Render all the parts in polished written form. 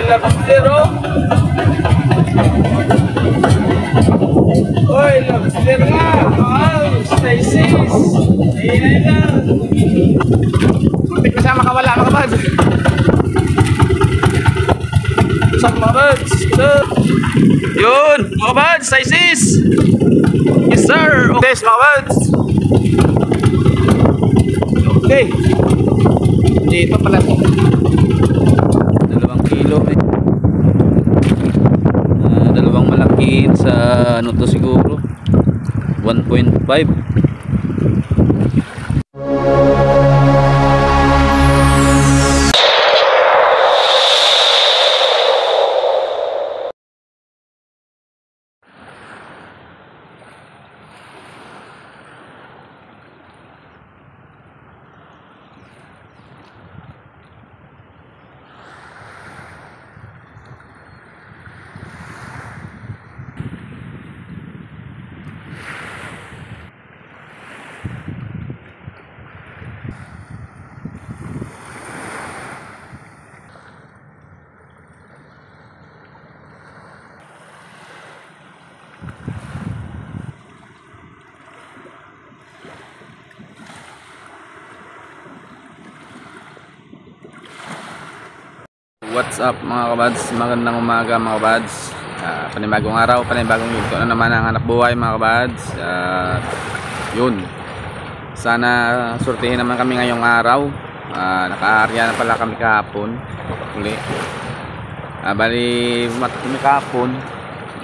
lobster, oh. Oy, lobster nga. Wow, Stacy's. Ayan lang. Kunti ko siya makawala, mga kabads. What's up, mga kabads? Yun, mga kabads, Stacy's. Yes, sir. Okay, mga kabads. Okay. Dito pala ito. 2 kilo eh. Dalawang malakiin sa ano to siguro 1.5. What's up mga kabads? Magandang umaga mga kabads. Panibagong araw, panibagong yugto na naman ang hanap buhay mga kabads. Yun. Sana surtihin naman kami ngayong araw. Naka-area na pala kami kahapon. Uli. Bali kami kahapon.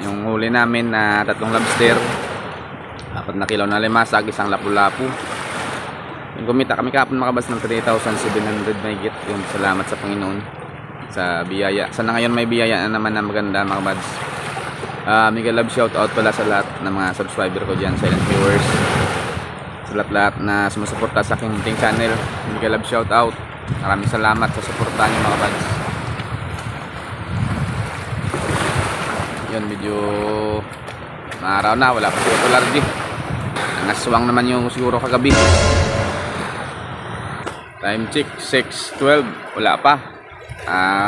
Yung huli namin na 3 lobster. 4 na kilo na limasag, 1 lapu-lapu. Yung kumita kami kahapon mga kabads ng 3,700 mahigit. Yun, salamat sa Panginoon sa biyaya. Sana ngayon may biyaya na naman na maganda mga kabads. Mega love shout out pala sa lahat ng mga subscriber ko dyan, silent viewers, sa lahat na sumusuporta sa aking munting channel. Mega love shout out. Maraming salamat sa suporta nyo mga kabads. Yun, medyo maaraw na, wala pa siya tulardi. Nangaswang naman yung siguro kagabi. Time check 6:12, wala pa.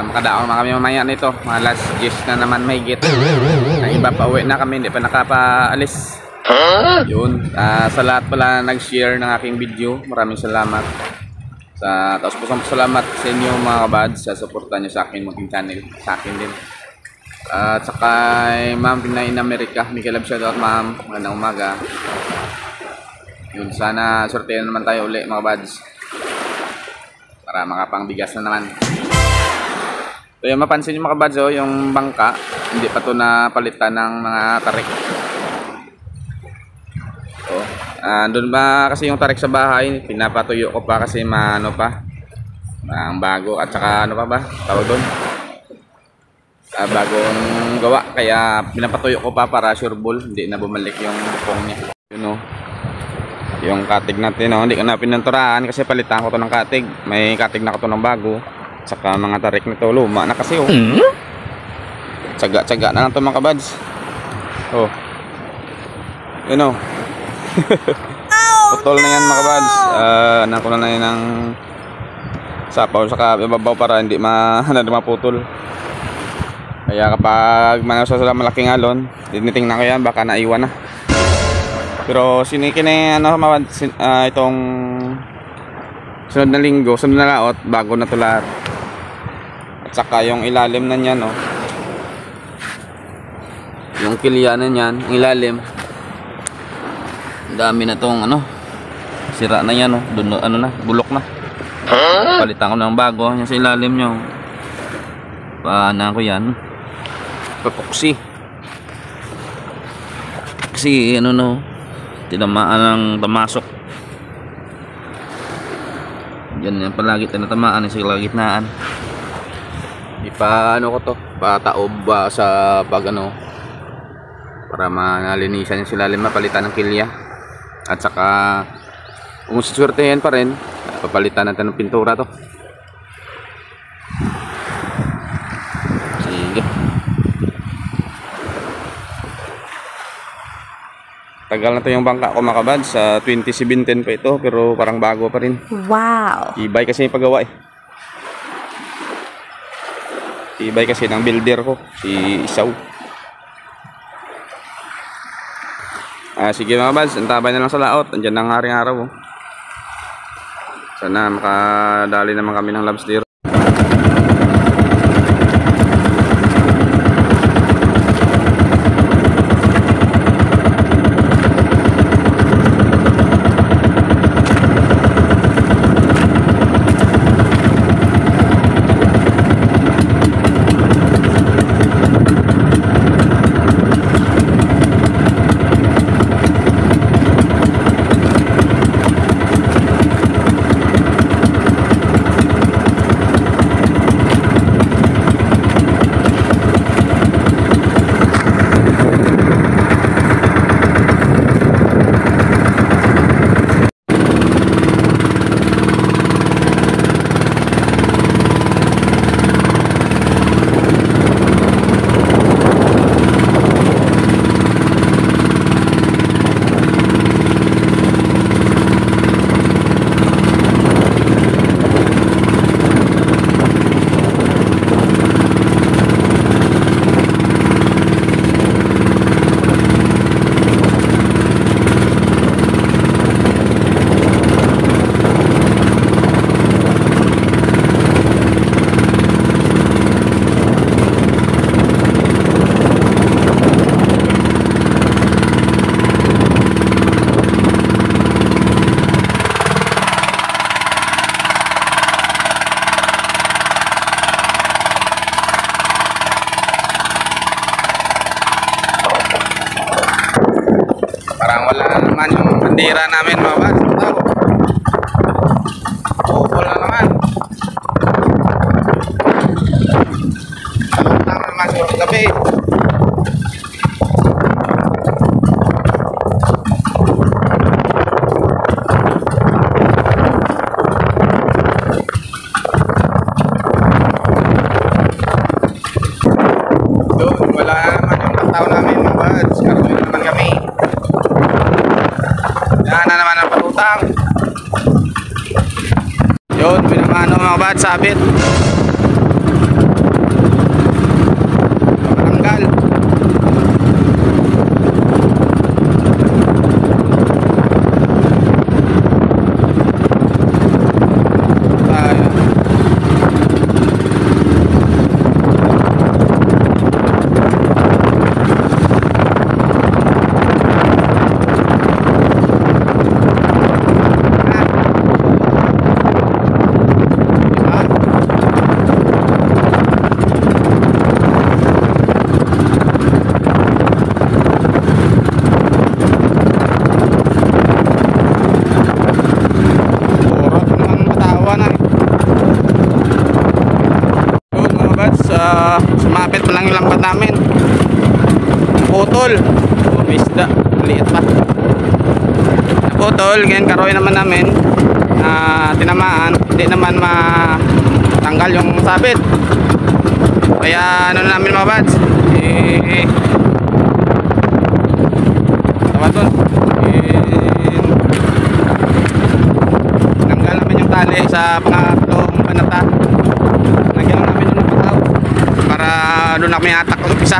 Makadaon na kami mamaya nito, mga last 10 na naman mahigit. Ang iba pa uwi na kami, hindi pa nakapaalis. Yun, sa lahat pala nag-share ng aking video, maraming salamat. Tapos pusong salamat sa inyo mga kabads sa suporta nyo sa akin munting channel, sa akin din. At saka Ma'am Pinay in America, Miguel Love shoutout ma'am, magandang umaga. Yun, sana sortehan naman tayo uli mga kabads, para makapangbigas na naman. So yung mapansin nyo mga kabads, yung bangka hindi pa to napalitan ng mga tarik. So, doon ba kasi yung tarik sa bahay, pinapatuyo ko pa kasi maano pa, ang bago, at saka ano pa ba tawag doon, bagong gawa, kaya pinapatuyo ko pa para sure ball hindi na bumalik yung pong niya. Yun, yung katig natin, hindi ko na pinanturahan kasi palitan ko to ng katig. May katig na ko to ng bago. Saka mga tarik nito luma na kasi tsaga-tsaga na lang to mga kabads. Yun putol na yan mga kabads. Nakuha na yan ng sapaw saka ibabaw para hindi maputol. Kaya kapag manasa sa malaking alon, tinitingnan ko yan, baka naiwan na. Pero sinikin na itong sunod na linggo, sunod na laot, bago na to lahat. At saka yung ilalim na niyan, yung kilya na niyan, yung ilalim, dami na tong sira na yan, doon bulok na. Palitan ko ng bago yung sa ilalim nyo. Paano ko yan, papuksi kasi tinamaan ng tamasok. Yan palagi tinatamaan sa kalagitnaan. Ipa ko to, pataob ba sa pag para manalinisan yung silalim, mapalitan ng kilya. At saka kung suswertehin pa rin, papalitan natin ng pintura to. Sige. Tagal na to yung bangka ko mga kabads, sa 2017 pa ito, pero parang bago pa rin. Wow! Ibay kasi yung paggawa Tibay kasi ng builder ko, si Isaw. Sige mga buds, antabay na lang sa laot. Andiyan ang haring araw. Sana makadali naman kami ng lobster. Parang wala naman yung bandera namin mga buds. Pupol na naman. Malutang naman sa gabi. Doon, wala naman yung tao namin mga buds. Karoon naman kami. Yan na naman ang patutang. Yun, pinamano mga buds, sabit. Tanggal. Sumapit pa lang yung lambat namin. Putol. Isda, liit pa. Putol, ganyan karoy naman namin. Tinamaan, hindi naman matanggal yung sabit. Kaya ano na namin mga buds, tawag doon, tanggal namin yung tali sa pangatlong panata. Nagyan lang namin yung napataw para doon na kami atak ko isa.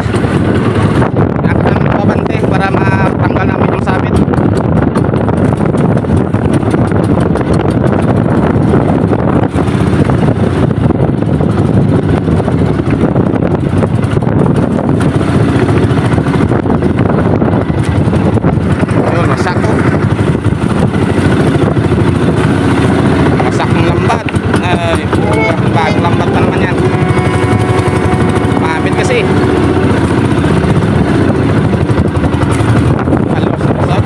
Nakita namin yung babante para matanggal namin yung sabit. Yun, masak ko. Masak ng lambat. Bagong lambat pa naman yan. Mahabit kasi. Alos,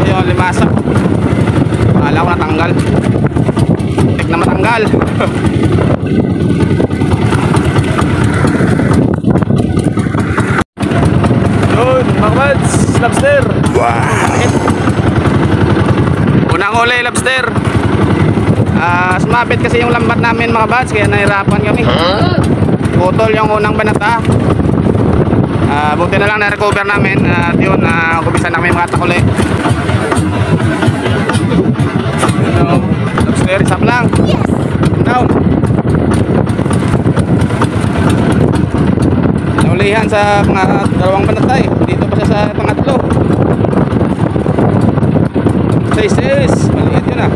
yung limasak. Akala ko natanggal. Tek na matanggal. Yun, mga buds, lobster. Wow. Unang huli, lobster. Sumabit kasi yung lambat namin mga buds, kaya nahirapan kami. Putol yung unang banata. Buti na lang na-recover namin. At yun, kubisan na kami mga takuli. Lobster, isap lang. Yes! Down. ulihan sa dalawang banatay. Dito pa siya sa pangatlo. Sizes, maliit yun ah.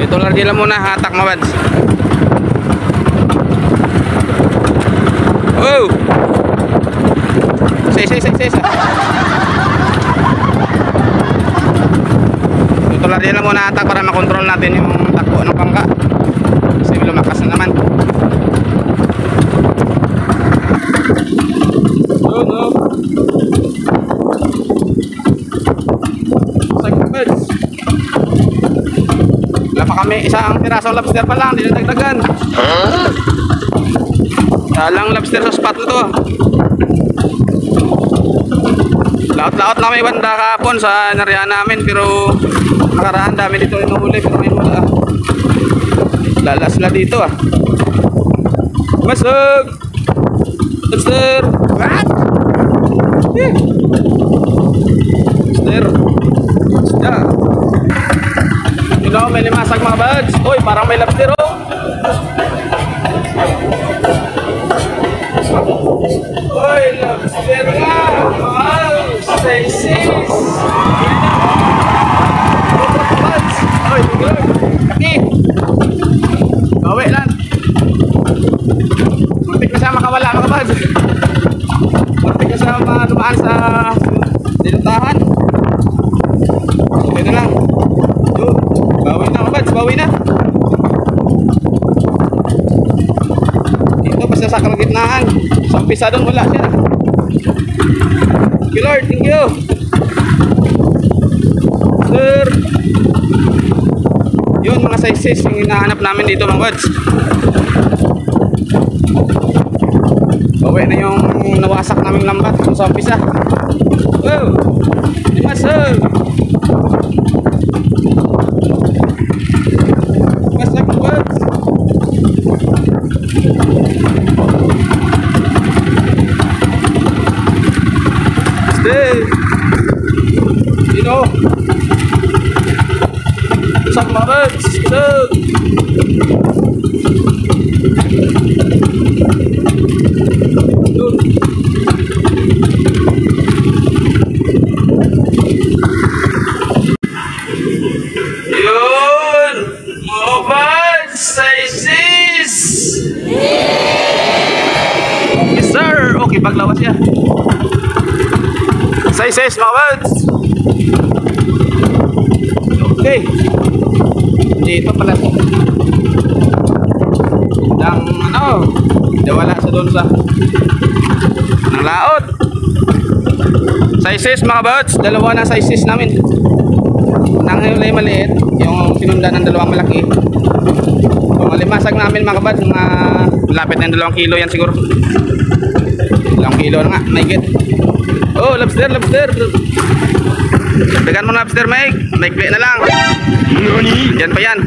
Ito lang din lang muna, hatak mga bads. Oh! Sizes ah. Ito lang din lang muna hatak para makontrol natin yung takbo ng bangka. Kasi lumakas na naman. Oh no! Wala pa kami isang pirasong lobster pa lang, hindi na dagdagan. Dalang lobster sa spot na to. Laot-laot na may banda kahapon sa nariyan namin, pero nakaraan dami dito inuhuli, pero ngayon wala. Lala sila dito ah. Masog! Lobster! What? Lobster! Isda! You know, may limasag mga bads. Uy, parang may lobster oh. Uy, lobster nga. Wow, sizes. Bads. Uy, good. Kaki. Bawi lang. Muntik na siya makawala mga bads. Muntik na siya dumaan sa dinutahan. Okay na lang. Bawi na mga bads, bawi na. Dito pa siya sa kalagitnaan. Sa umpisa doon wala siya. Thank you Lord, thank you. Sir. Yun mga sizes yung hinahanap namin dito mga bads. Bawi na yung nawasak naming lambat sa umpisa. Wow, lima sir. Stay. You know. Sak banget. Stay. Yun. Moban sizes. Yes sir. Okay, paglawas ya. Sizes mga bads. Okay. Dito pala ito. Ang ano, nawala sa doon sa ng laot. Sizes mga bads, dalawa na sizes namin. Nang hulay maliit, yung sinundan ng dalawang malaki. Yung limasag namin mga bads, mga lapit na 2 kilo yan siguro. 2 kilo na nga, mahigit. Oh, lobster, lobster. Dagdagan mo na lobster, Mike. Maikli na lang. Diyan pa yan.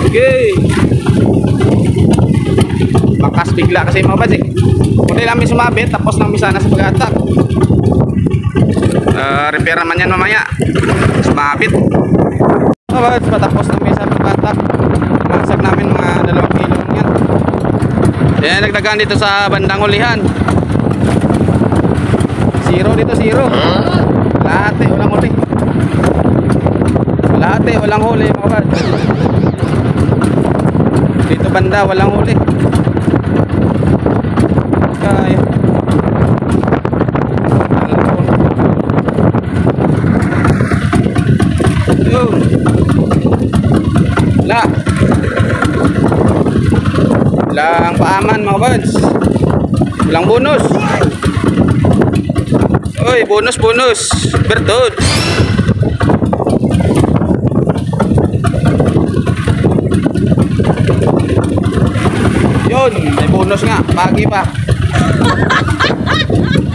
Okay. Bakas bigla kasi mga bads eh. Kunti namin sumabit, tapos nang misa na sa pag-atak. Repair naman yan mamaya. Sumabit. Mga bads, patapos nang misa sa pag-atak. Masag namin mga 2 kilo yan. Yan, nagdagan dito sa bandang ulihan. Zero dito, zero. Lahat eh, walang huli. Lahat eh, walang huli mga bads. Dito banda, walang huli. Kaya yun. Walang paaman mga bads. Walang bonus. Oy, bonus, bonus. Bertod. Yun, may bonus nga. Pagi pa.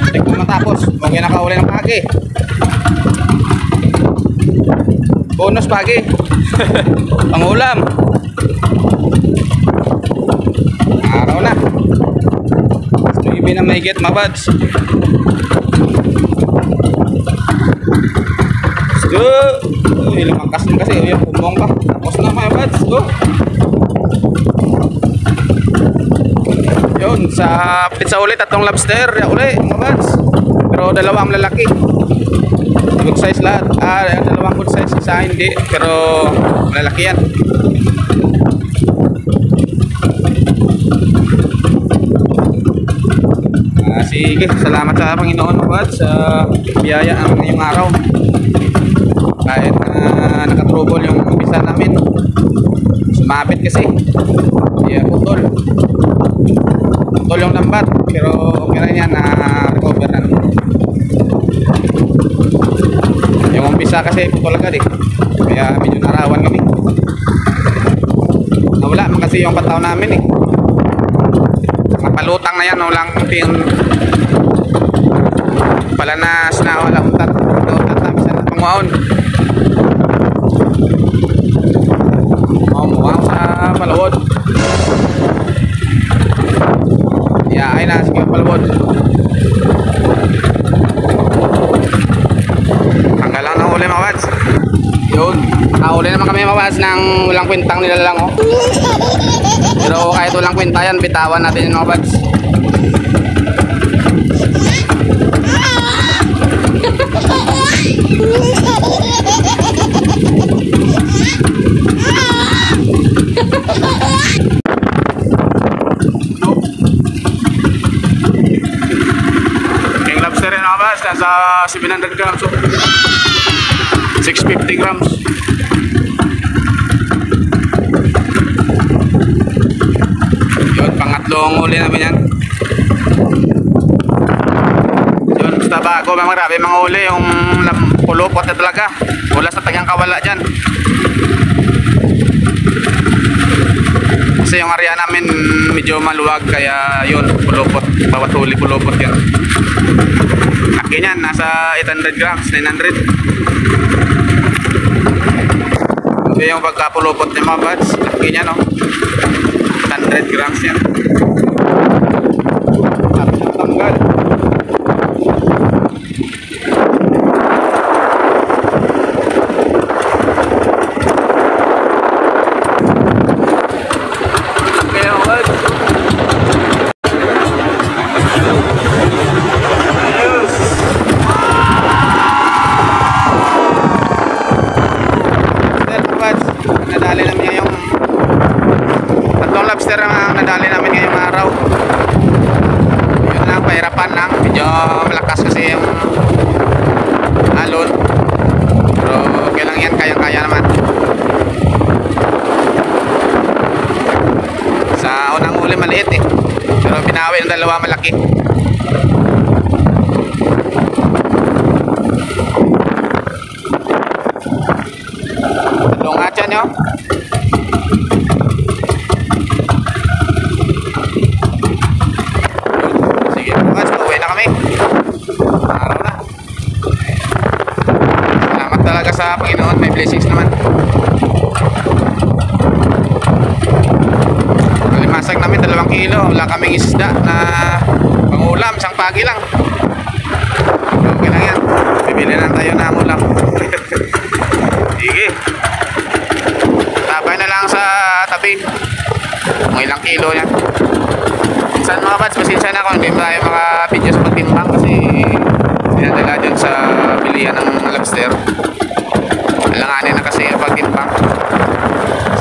Hindi ko matapos. Huwag yung nakauli ng pagi. Bonus pagi. Pangulam. Araw na. Maybe na may get mabads. Go! Uy, lumangkas na kasi. Uy, ang pumbong pa. Tapos na mga bads. Go! Yun, sa pizza ulit, tatlong lobster. Ya uli, mga bads. Pero dalawang lalaki. Good size lahat. Dalawang good size. Isa hindi. Pero lalaki yan. Sige, salamat sa Panginoon mga bads sa biyaya ang ngayong araw. Kahit nakatrubol yung umpisa namin. Sumabit kasi. Putol. Putol yung lambat. Pero okay na yan, na-recover na. Yung umpisa kasi putol agad eh. Kaya medyo narawan kami. Nawala man kasi yung pataw namin eh. Mapalutang na yan, walang ting palanas na wala utat. Utat namin sa panguaon. Mukhang sa palawod. Ay na, sige palawod. Hanggang ng uli mga bads. Yun, nakauli naman kami mga bads ng walang kwentang nilalang oh. Pero kahit walang kwenta yan, bitawan natin yung mga bads. King lobster yan mga bads, nasa 700 grams so 650 grams. Yun, pangatlong uli namin yan. Yun, basta bago marami mga uli yung pulupot na talaga. Wala sa tagang kawala dyan. Kasi yung area namin medyo maluwag kaya yun, pulupot. Bawat huli pulupot yan. Laki yan, nasa 800 grams, 900. Kasi yung pagkapulupot niya mga bads, laki niya no. 800 grams yan. Tapos yung tanggal. Nadali namin ngayong tatlong lobster ang nadali namin ngayong araw. Yun lang, pahirapan lang. Medyo malakas kasi yung alon. Pero okay lang yan, kayang-kaya naman. Sa unang uli maliit eh. Pero binawi ng dalawa malaki. Tatlong atyan nyo. Sige bukas, pauwi na kami. Araw na. Salamat talaga sa Panginoon, may blessings naman. Limasag namin 2 kilo. Wala kaming isda na pangulam, isang pagi lang. Okay lang yan, bibili lang tayo ng ulam. Sige, tabay na lang sa tabi. Kung ilang kilo yan. Minsan mga bads, pasensya na kung hindi tayo maka-video sa pagtimbang kasi dinadala dyan sa bilihan ng lobster. Alanganin na kasi yung pagtimbang.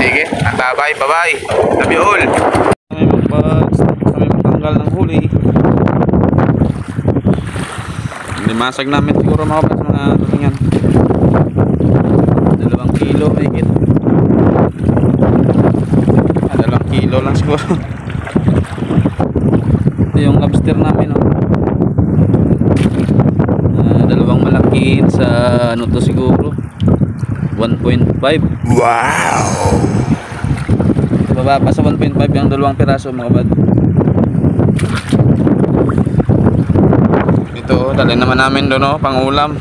Sige, ang tabay, bye-bye. Tabi all. Kami magtanggal ng huli. Limasag namin siguro mga bads, mga tulingan. 2 kilo higit. 2 kilo lang siguro. Ito yung lobster namin oh. Dalawang malaki sa ano to siguro 1.5. Wow, baba pa sa 1.5 yung 2 piraso mga bad. Ito dali naman namin doon oh, pang ulam.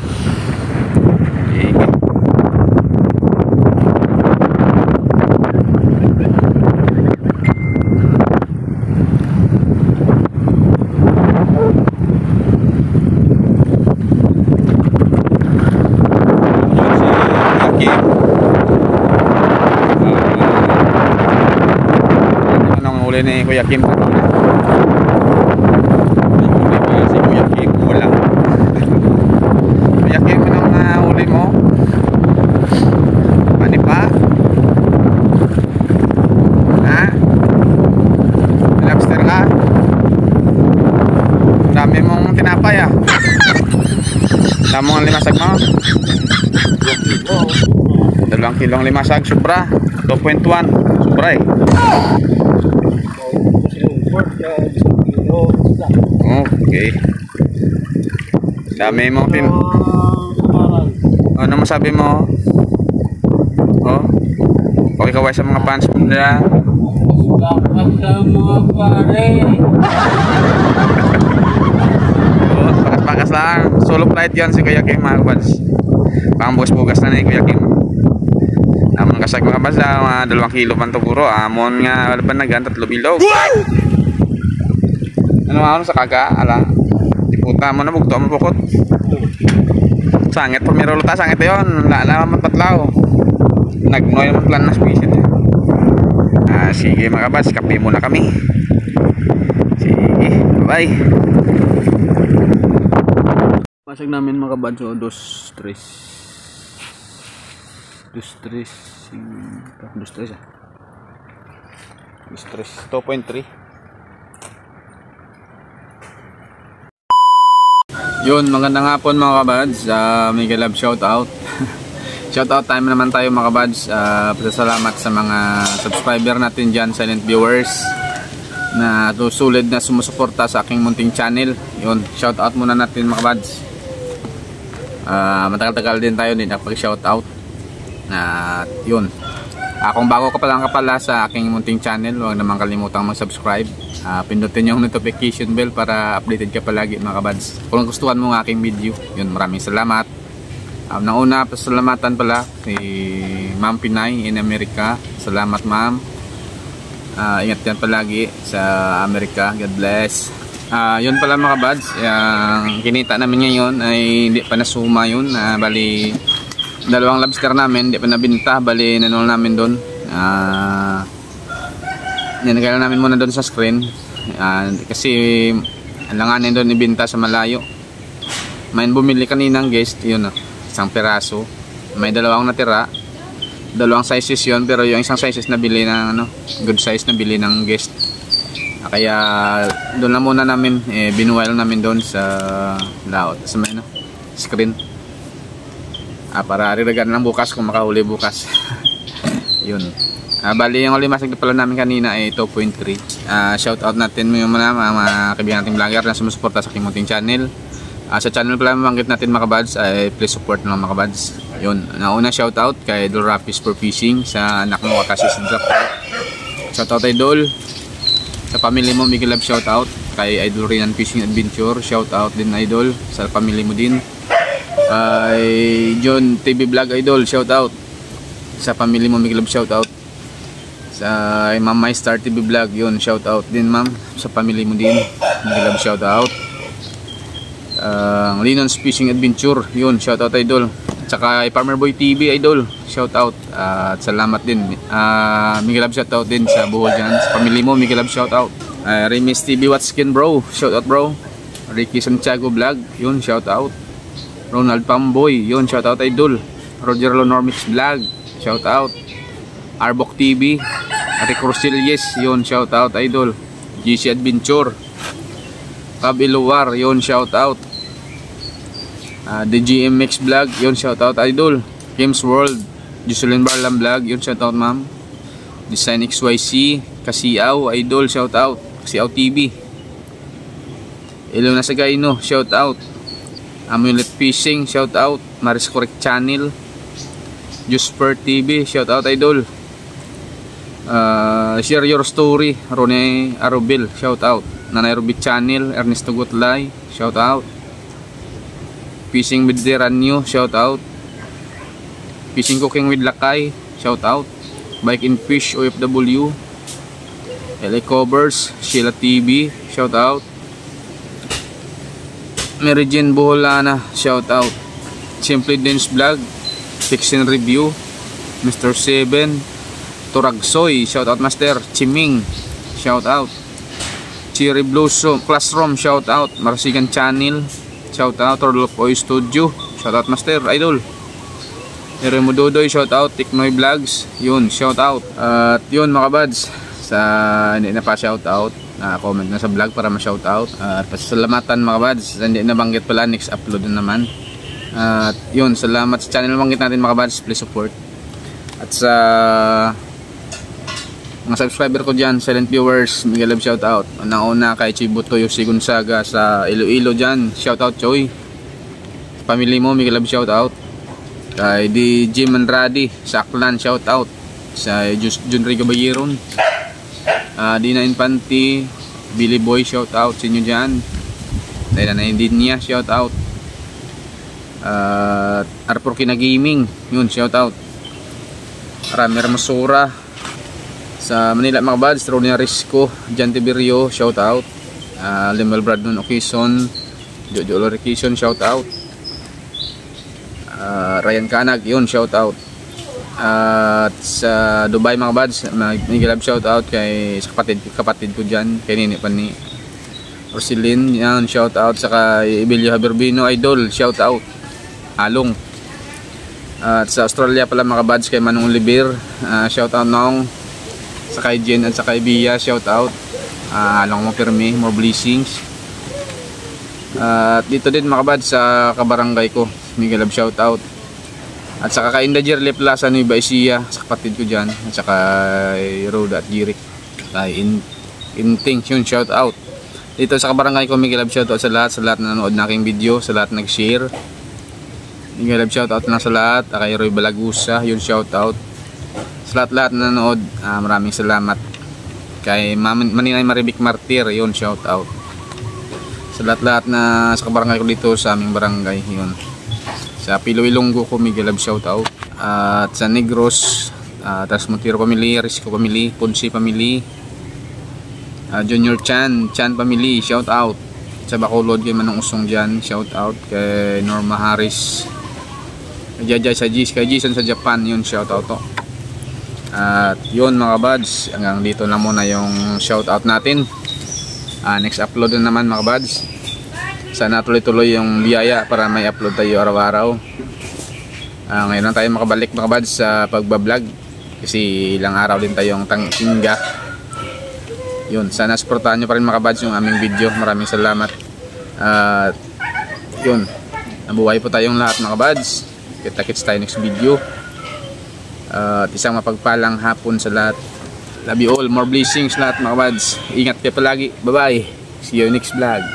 Anong huli ni Kuya Kim kanina? Tamo ang limasag mo? 2 kilong limasag, sobra. 2.1, sobra eh. Okay. Dami mo pin. Ano masabi mo? Oh. Okay kaway sa mga fans mo nila. Pakas lang. Solo flight yan si Kuya Kim mga kabads. Pangbugas-bugas na ni Kuya Kim. Amon kasag mga kabads na 2 kilo man to puro. Amon nga wala pa nagan 3 bilog. Ano sa kaga ala. Di puta mo na bugto mo bukot. Sangit pamiro luta sangit yon. Lala man patlaw. Nagnoy man plan na species. Sige mga kabads, kape muna kami. Sige, bye. Pasag namin mga kabads, so 2.3 Yun, magandang hapon mga kabads. Mega love shout out. Shout out time naman tayo mga kabads. Pasalamat sa mga subscriber natin dyan, silent viewers na susulid na sumusuporta sa aking munting channel. Yun, shout out muna natin mga kabads. Matagal-tagal din tayo din kapag shout out. Yun, kung bago ka pa lang sa aking munting channel, huwag naman kalimutang mag-subscribe. Pindutin yung notification bell para updated ka palagi mga kabads. Kung gustuhan mo ng aking video, yun, maraming salamat. Nauna, pasalamatan pala si Ma'am Pinay in America. Salamat ma'am. Ingat yan palagi sa Amerika. God bless. Yun pala mga kabads, yung kinita namin ngayon ay hindi pa nasuma yun. Bali 2 lobster namin hindi pa nabinta. Bali nanol namin doon. Ninagala namin muna doon sa screen kasi alanganin doon ibinta sa malayo. May bumili kaninang guest, yun 1 peraso. May 2 natira. 2 sizes yun, pero yung isang sizes na bili ng good size na bili ng guest. Kaya doon na muna namin binuwal namin doon sa laot sa may screen. Para riragan lang bukas kung makahuli bukas. Yun. Bali yung limasag na pala namin kanina ay 2.3. Shout out natin mo yung mga kaibigan nating vlogger na sumusuporta sa aking munting channel. Sa channel pala mabanggit natin mga kabads ay please support ng mga kabads. Yun, nauna shout out kay Idol Rapis for Fishing sa anak mo kasi si Drop. Shout out Idol. Sa family mo Miguel Love shout out kay Idol Rinan Fishing Adventure. Shout out din Idol sa family mo din. John TV Vlog Idol shout out sa family mo Miguel Love shout out. Sa Ma'am My Star TV Vlog yun shout out din ma'am sa family mo din Miguel Love shout out. Linon's Fishing Adventure yun shout out Idol. At saka Farmer Boy TV Idol shout out. At salamat din Miguel Love shout out din sa buhol dyan sa family mo Miguel Love shout out. Remis TV Watskin bro shout out bro. Ricky Santiago Vlog yun shout out. Ronald Pamboy yun shout out Idol. Roger Lonormix Vlog shout out. Arbok TV Rick Rosilles yun shout out Idol. GC Adventure Cab Iluwar yun shout out. The GMX Vlog yun shout out Idol. Games World Jocelyn Barlam Vlog yun shout out ma'am. Design XYC Kasiaw Idol shout out. Kasiaw TV Ilo na sa Gaino shout out. Amulet Fishing shout out. Maris Correct Channel Jusper TV shout out Idol. Share Your Story Rone Arobil shout out. Nanay Ruby Channel Ernesto Gutlay shout out. Fishing with Deranyo shout out. Fishing Cooking with Lakay shout out. Bike and Fish OFW LA Covers Sheila TV shout out. Mary Jane Boholana shout out. Simply Dance Vlog Fix and Review Mr. 7 Turagsoy shout out Master. Chiming shout out. Cherry Blossom Classroom shout out. Marasigan Channel shout out. Rodolfo Oy Studio shout out Master Idol. Iremo Dodoy shout out. Tiknoy Vlogs yun shout out. At yun mga kabads, sa hindi na pa shout out comment na sa vlog para ma shout out. At pasalamatan mga kabads, hindi nabanggit pala next upload na naman At yun, salamat sa channel banggit natin mga kabads, please support. At sa mga subscriber ko dyan, silent viewers, mega love shoutout. Una kay Chibuto Yosi Gonzaga sa Iloilo dyan, shoutout Choy. Family mo, mega love shoutout. Kay DJ Manradi sa Aklan, shoutout. Sa Junri Gabayeron, Dina Infante, Billy Boy, shoutout sa inyo dyan. Dahil na din niya, shoutout. Arpor Kina Gaming, yun, shoutout. Ramer Masura sa Manila mga bads, Ronia Risco, Jan Tiberio, shoutout. Limel Bradon Occasion, Jojo Lorication, shoutout. Ryan Kanag, yun, shoutout. At sa Dubai mga bads, mag-love shoutout kay sa kapatid ko dyan, kay Nini Pani Rosilin, yan, shoutout. Saka Ibilio Haberbino Idol, shoutout. Along. At sa Australia pala mga bads, kay Manong Oliver, shoutout Nong. Sa kay Jen at sa kay Bia, shoutout. Along mo Permi, more blessings. At dito din mga bads sa kabarangay ko, mag-love shoutout. At saka kay Indajer Plaza Nueva Ecija, sa kapatid ko dyan. At saka Roda at Jirik, kay Inting, yun, shout out. Dito sa kabarangay ko, mega love shout out sa lahat na nanood na aking video, sa lahat nag-share. Mega love shout out na sa lahat. Kay Roy Balagusa, yun, shout out. Sa lahat na nanood, maraming salamat. Kay Maninay Maribik Martir, yun, shout out. Sa lahat na sa kabarangay ko dito sa aming barangay, yun. Sa Piloilonggo ko, mega love shout out. At sa Negros, Montero family, Risco family, Ponce family, Junior Chan family, shout out. Sa Bacolod kay Manong Usong dyan, shout out. Kay Norma Harris, kay Jajay sa Gis, kay Jason sa Japan, yun, shout out to. At yun mga buds, hanggang dito na muna yung shout out natin. Next upload na naman mga buds. Sana tuloy-tuloy yung biyaya para may upload tayo araw-araw. Ngayon lang tayo makabalik mga buds sa pagbablog, kasi ilang araw din tayong tingga. Yun, sana supportahan nyo pa rin mga buds yung aming video. Maraming salamat. Yun, nabuhay po tayong lahat mga buds. Kita-kits tayo next video. At isang mapagpalang hapon sa lahat. Love you all, more blessings lahat mga buds. Ingat kayo palagi. Bye bye, see you next vlog.